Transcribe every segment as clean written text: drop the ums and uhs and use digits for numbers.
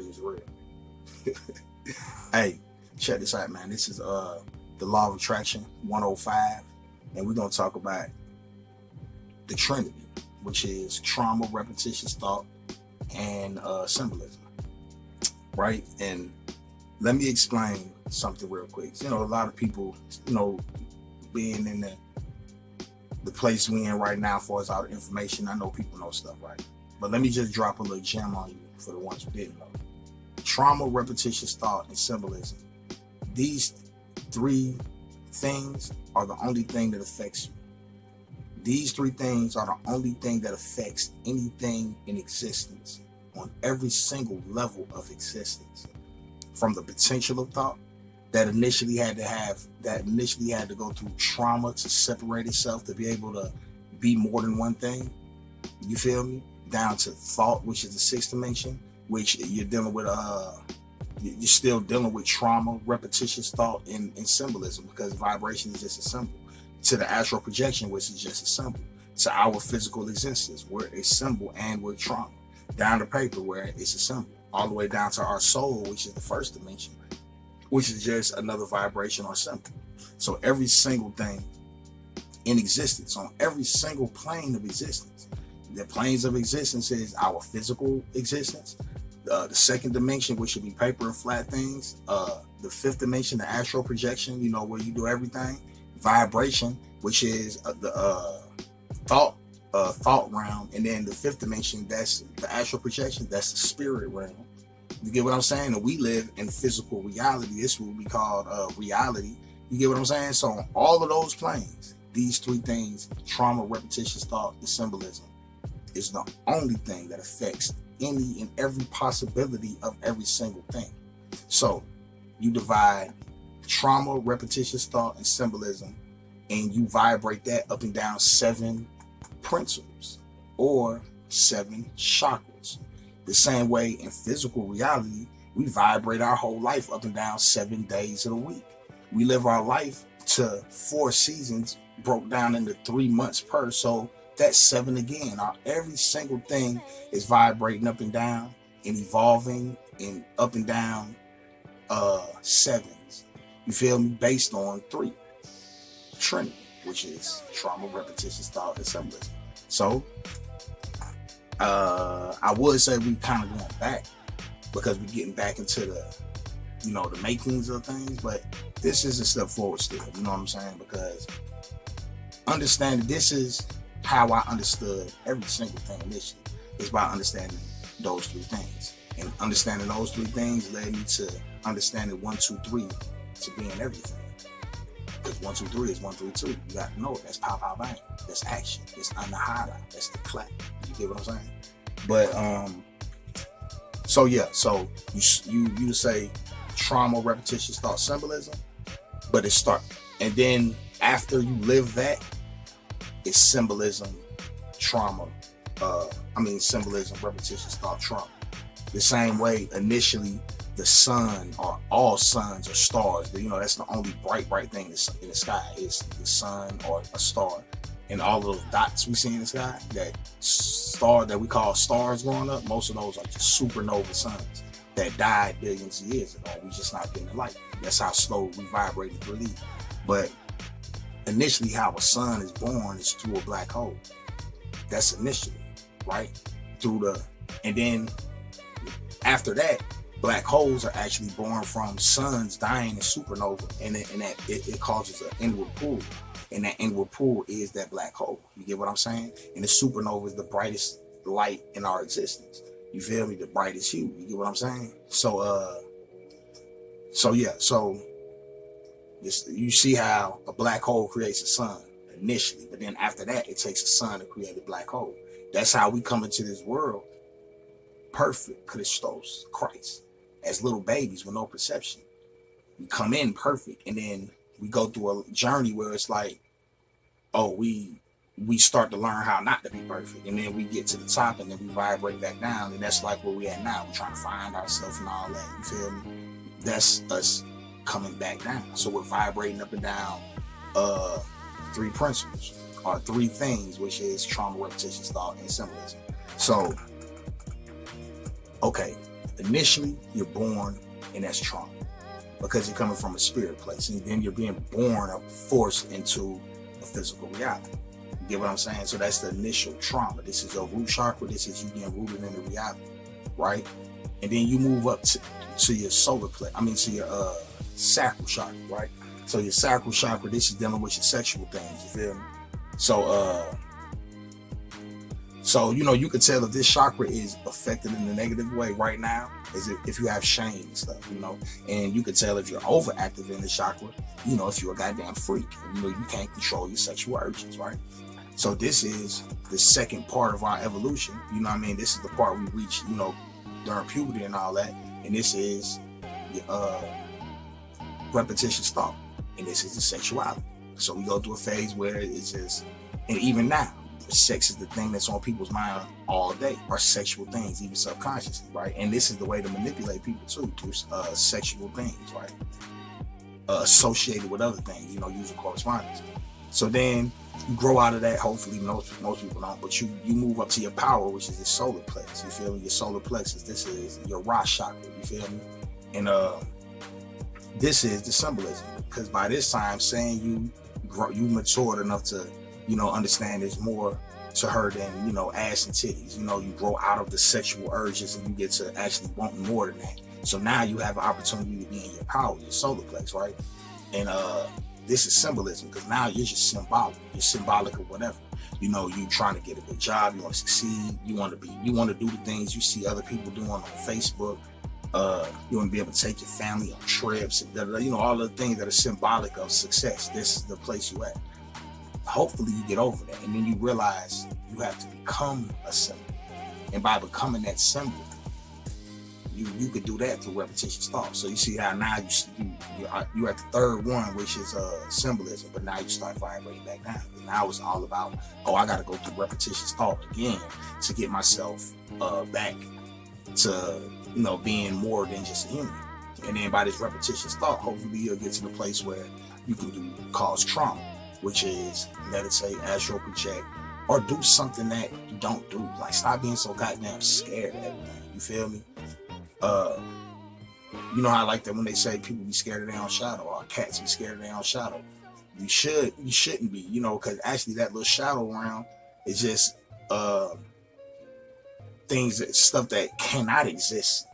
is real. Hey, check this out, man. This is the Law of Attraction 105, and we're gonna talk about the Trinity, which is trauma, repetitious thought, and symbolism. Right? And let me explain something real quick. You know, a lot of people, you know, being in the place we in right now as far as our information, I know people know stuff, right? But let me just drop a little gem on you for the ones who didn't know. Trauma, repetitious thought, and symbolism. These three things are the only thing that affects you. These three things are the only thing that affects anything in existence on every single level of existence. From the potential of thought that initially had to go through trauma to separate itself to be able to be more than one thing. You feel me? Down to thought, which is the sixth dimension, which you're dealing with you're still dealing with trauma, repetitious thought, and symbolism, because vibration is just a symbol. To the astral projection, which is just a symbol. To our physical existence, we're a symbol and we're trauma. Down to paper, where it's a symbol. All the way down to our soul, which is the first dimension, which is just another vibration or symbol. So every single thing in existence, on every single plane of existence, the planes of existence is our physical existence, the second dimension, which should be paper and flat things, the fifth dimension, the astral projection, you know, where you do everything, vibration, which is the thought realm, and then the fifth dimension, that's the astral projection, that's the spirit realm. You get what I'm saying? And we live in physical reality. This will be called reality. You get what I'm saying? So on all of those planes, these three things, trauma, repetitious thought, and symbolism, is the only thing that affects any and every possibility of every single thing. So you divide trauma, repetitious thought, and symbolism, and you vibrate that up and down 7 principles or 7 chakras. The same way in physical reality, we vibrate our whole life up and down 7 days of the week. We live our life to 4 seasons broke down into 3 months per. So that's 7 again. Every single thing is vibrating up and down and evolving and up and down 7s. You feel me? Based on 3. Trinity, which is trauma, repetitious thought, and symbolism. So I would say we kind of going back because we're getting back into the, you know, the makings of things, but this is a step forward still, you know what I'm saying? Because understanding, this is how I understood every single thing initially, is by understanding those 3 things. And understanding those 3 things led me to understanding 1, 2, 3 to being everything. Because 1, 2, 3 is 1, 3, 2. You got to know it. That's pow, pow, bang. That's action. That's anahata. That's the clap. You get what I'm saying? But so yeah. So you say trauma, repetitious thought, symbolism, but it start, and then after you live that, it's symbolism, trauma. Symbolism, repetitious thought, trauma. The same way initially the sun, or all suns or stars, you know, that's the only bright thing in the sky is the sun or a star. And all of those dots we see in the sky, that star that we call stars growing up, most of those are just supernova suns that died billions of years ago. We just not getting the light. That's how slow we vibrate and believe. But initially how a sun is born is through a black hole. That's initially, right? And then after that, black holes are actually born from suns dying in supernova, and it causes an inward pull, and that inward pull is that black hole. You get what I'm saying? And the supernova is the brightest light in our existence. You feel me? The brightest hue. You get what I'm saying? So you see how a black hole creates a sun initially, but then after that, it takes a sun to create a black hole. That's how we come into this world, perfect, Christos, Christ, as little babies with no perception. We come in perfect, and then we go through a journey where it's like, oh, we start to learn how not to be perfect, and then we get to the top, and then we vibrate back down, and that's like where we at now. We're trying to find ourselves and all that. You feel me? That's us coming back down. So we're vibrating up and down 3 principles, or 3 things, which is trauma, repetitious thought, and symbolism. So, okay, initially you're born, and that's trauma, because you're coming from a spirit place, and then you're being born or forced into a physical reality. You get what I'm saying? So that's the initial trauma. This is your root chakra. This is you being rooted in the reality, right? And then you move up to your solar plexus. To your sacral chakra, right? So your sacral chakra, this is dealing with your sexual things. You feel me? So you can tell if this chakra is affected in a negative way right now, is if you have shame and stuff, and you can tell if you're overactive in the chakra, if you're a goddamn freak, and, you can't control your sexual urges, right? So this is the second part of our evolution. This is the part we reach, during puberty and all that, and this is repetitious thought, and this is the sexuality. So we go through a phase where it's just, and even now, sex is the thing that's on people's mind all day, or sexual things, even subconsciously, right? And this is the way to manipulate people too, through sexual things, right? Associated with other things, using correspondence. So then you grow out of that. Hopefully, most people don't, but you move up to your power, which is your solar plexus. You feel me? Your solar plexus. This is your Ra chakra. You feel me? And this is the symbolism, because by this time, saying you matured enough to understand there's more to her than ass and titties. You grow out of the sexual urges and you get to actually want more than that. So now you have an opportunity to be in your power, your solar plex, right? And this is symbolism, because now you're just symbolic. You're symbolic of whatever. You trying to get a good job, you want to succeed, you want to do the things you see other people doing on Facebook. You want to be able to take your family on trips, and all the things that are symbolic of success. This is the place you at. Hopefully you get over that, and then you realize you have to become a symbol, and by becoming that symbol, you could do that through repetitious thought. So you see how now you're at the third one, which is symbolism, but now you start vibrating back down. And now it's all about, I got to go through repetitious thought again to get myself back to being more than just a human. And then by this repetitious thought, hopefully you'll get to the place where you can cause trauma, which is meditate, astral project, or do something that you don't do. Like, stop being so goddamn scared of everything. You feel me? How I like that when they say people be scared of their own shadow, or cats be scared of their own shadow. You shouldn't be, because actually that little shadow around is just stuff that cannot exist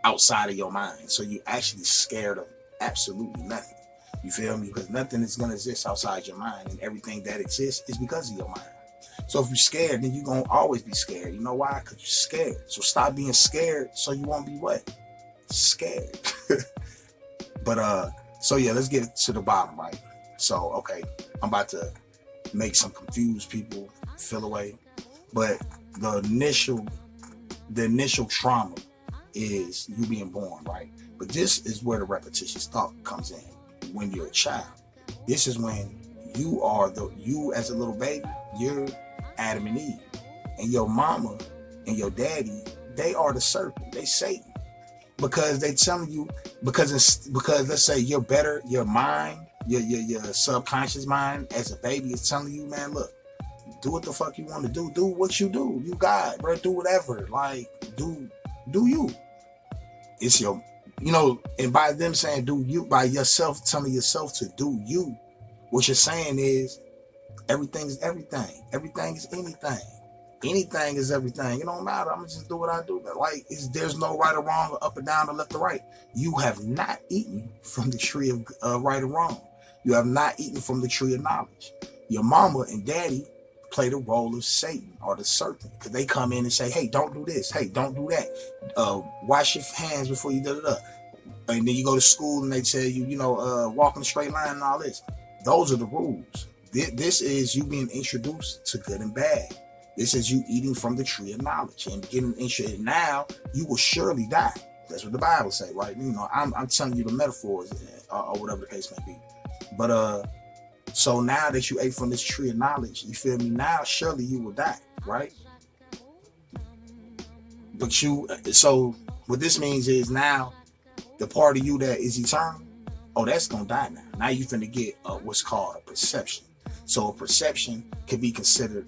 outside of your mind. So you're actually scared of absolutely nothing. You feel me? Because nothing is going to exist outside your mind, and everything that exists is because of your mind. So if you're scared, then you're going to always be scared. You know why? Because you're scared. So stop being scared so you won't be what? Scared. But, so yeah, let's get to the bottom, right? So, okay, I'm about to make some confused people feel away. But the initial trauma is you being born, right? But this is where the repetitious thought comes in. When you're a child, this is when you as a little baby, you're Adam and Eve, and your mama and your daddy, they are the serpent, they Satan, because they telling you, because let's say you're better, your mind, your subconscious mind as a baby is telling you, man, look, do what the fuck you want to do what you do, you God, bro, do whatever, like do you. It's your, and by them saying do you, by yourself telling yourself to do you, what you're saying is everything is everything. Everything is anything. Anything is everything. It don't matter. I'm gonna just do what I do. Like, there's no right or wrong, or up or down, or left or right. You have not eaten from the tree of right or wrong. You have not eaten from the tree of knowledge. Your mama and daddy play the role of Satan or the serpent, because they come in and say, hey, don't do this. Hey, don't do that. Wash your hands before you da-da-da. And then you go to school and they tell you, walk in a straight line and all this. Those are the rules. This is you being introduced to good and bad. This is you eating from the tree of knowledge and getting introduced. Now you will surely die. That's what the Bible say, right? I'm telling you the metaphors or whatever the case may be. But so now that you ate from this tree of knowledge, you feel me? Now surely you will die, right? But so what this means is now the part of you that is eternal, that's gonna die now. Now you finna get what's called a perception. So a perception can be considered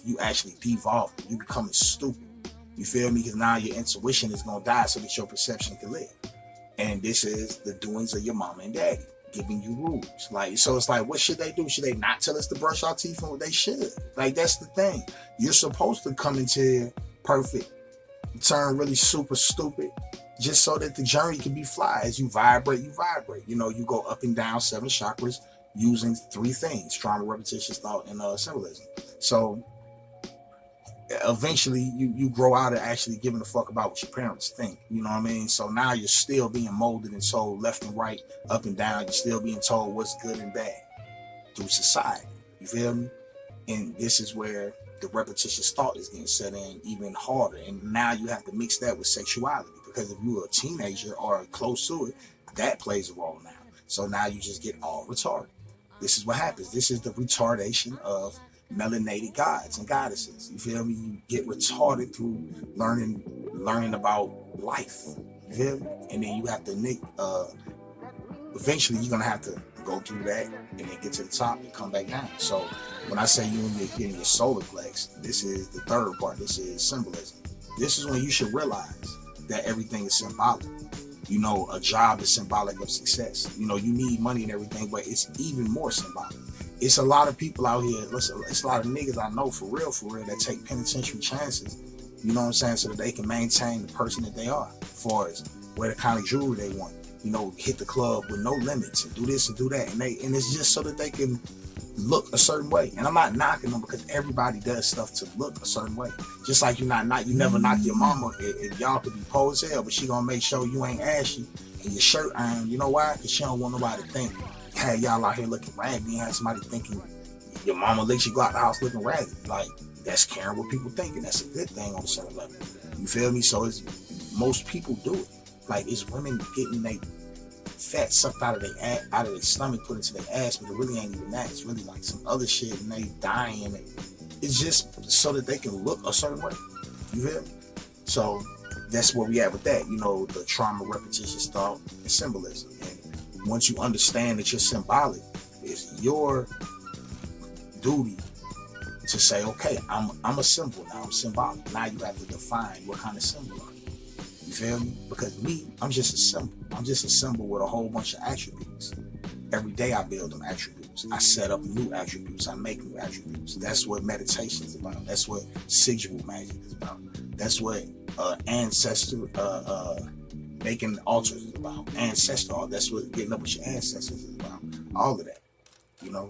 you actually devolving, you becoming stupid. You feel me? Because now your intuition is gonna die so that your perception can live. And this is the doings of your mama and daddy, giving you rules. Like, so it's like, what should they do? Should they not tell us to brush our teeth? And they should. Like, that's the thing. You're supposed to come into perfect, turn really super stupid, just so that the journey can be fly. As you vibrate, you vibrate. You know, you go up and down 7 chakras using 3 things: trauma, repetitious thought, and symbolism. So eventually you grow out of actually giving a fuck about what your parents think. You know what I mean? So now you're still being molded and told left and right, up and down. You're still being told what's good and bad through society. You feel me? And this is where the repetitious thought is getting set in even harder. And now you have to mix that with sexuality, because if you're a teenager or close to it, that plays a role now. So now you just get all retarded. This is what happens. This is the retardation of melanated gods and goddesses. You feel me? You get retarded through learning about life. You feel me? And then you have to eventually you're gonna have to go through that and then get to the top and come back down. So when I say you're getting your solar plex, this is the third part. This is symbolism. This is when you should realize that everything is symbolic. You know, a job is symbolic of success. You know, you need money and everything, but it's even more symbolic. It's a lot of people out here, listen, it's a lot of niggas I know for real, that take penitentiary chances, you know what I'm saying, so that they can maintain the person that they are, as far as wear the kind of jewelry they want, you know, hit the club with no limits and do this and do that. And it's just so that they can look a certain way. And I'm not knocking them, because everybody does stuff to look a certain way. Just like you never knock your mama if y'all could be poor as hell, but she gonna make sure you ain't ashy and your shirt iron. You know why? Because she don't want nobody to think, hey, y'all out here looking raggedy, and have somebody thinking your mama lets you go out the house looking raggedy. Like, that's caring what people think, and that's a good thing on a certain level. You feel me? So most people do it. Like, it's women getting they fat sucked out of their stomach, put into their ass, but it really ain't even that. It's really like some other shit, and they dying. And it's just so that they can look a certain way. You feel me? So that's where we at with that. You know, the trauma, repetitious thought, and symbolism. And once you understand that you're symbolic, it's your duty to say, okay, I'm a symbol now. I'm symbolic. Now you have to define what kind of symbol are you. You feel me? Because me, I'm just a symbol. I'm just a symbol with a whole bunch of attributes. Every day I build them attributes. I set up new attributes. I make new attributes. That's what meditation is about. That's what sigil magic is about. That's what ancestor making altars is about. Ancestral. That's what getting up with your ancestors is about. All of that. You know?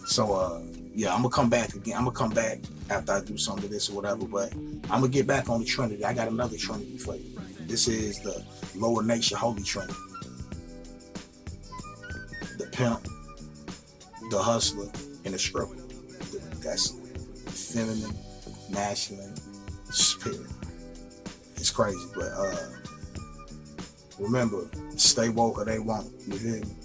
So yeah, I'm gonna come back again. I'm gonna come back after I do some of this or whatever, but I'm gonna get back on the Trinity. I got another Trinity for you. This is the lower nature Holy Trinity. The pimp, the hustler, and the stripper. That's feminine, masculine, spirit. It's crazy, but remember, stay woke or they won't. You hear me?